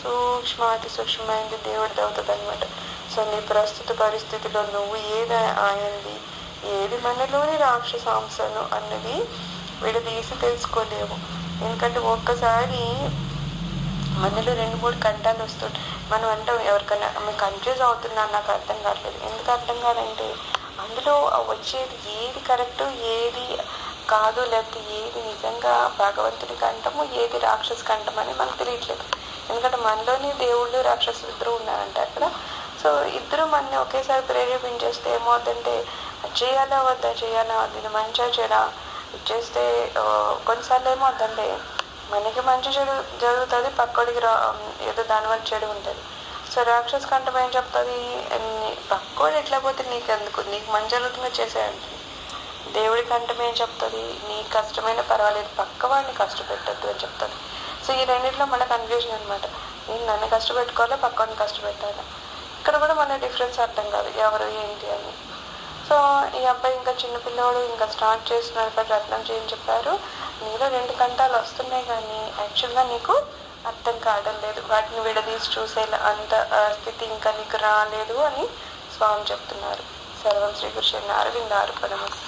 అతి సూక్ష్మమైనది దేవుడిది అవుతుంది అనమాట. సో నీ ప్రస్తుత పరిస్థితిలో నువ్వు ఏది ఆయనది, ఏది మనలోని రాక్షసాంశను అన్నది విడదీసి తెలుసుకోలేవు. ఎందుకంటే ఒక్కసారి మనలో 2-3 కంఠాలు వస్తుంటాయి. మనం అంటాం ఎవరికైనా మేము కన్ఫ్యూజ్ అవుతున్నాను, నాకు అర్థం కావట్లేదు. ఎందుకు అర్థం కాదంటే అందులో వచ్చేది ఏది కరెక్ట్ ఏది కాదు, లేకపోతే ఏది నిజంగా భగవంతుడి కంఠము ఏది రాక్షస కంఠం అని మనకు తెలియట్లేదు. ఎందుకంటే మనలోని దేవుళ్ళు రాక్షసులు ఇద్దరు ఉన్నారంటారు కదా. సో ఇద్దరు మనని ఒకేసారి ప్రేరేపించేస్తే ఏమవుతుందంటే చేయాలా వద్దా ఇది మంచిగా చెడా ఇచ్చేస్తే కొన్నిసార్లు ఏమవుతుందంటే మనకి మంచి చెడు జరుగుతుంది, పక్కోడికి ఏదో దానివల్ల చెడు ఉంటుంది. సో రాక్షస కంఠం ఏం చెప్తుంది, పక్కోడు ఎట్లా పోతే నీకెందుకు, నీకు మంచి జరుగుతుందో చేసేయండి. దేవుడి కంఠం ఏం చెప్తుంది, నీకు కష్టమైన పర్వాలేదు, పక్క వాడిని కష్టపెట్టద్దు అని చెప్తుంది. సో ఈ రెండింటిలో మళ్ళీ కన్ఫ్యూజన్ అనమాట. నేను నన్ను కష్టపెట్టుకోవాలా, పక్కన కష్టపెట్టాలి. ఇక్కడ కూడా మన డిఫరెన్స్ అర్థం కాదు ఎవరు ఏంటి అని. సో ఈ అబ్బాయి ఇంకా చిన్నపిల్లవాడు, ఇంకా స్టార్ట్ చేస్తున్నాడు కదా రత్నం ఏం చెప్పారు, నీలో 2 కంఠాలు వస్తున్నాయి కానీ యాక్చువల్గా నీకు అర్థం కావడం లేదు, వాటిని విడదీసి చూసేలా అంత స్థితి ఇంకా నీకు రాలేదు అని స్వామి చెప్తున్నారు. సర్వం శ్రీ గురు అరవింద అర్పణమస్తు.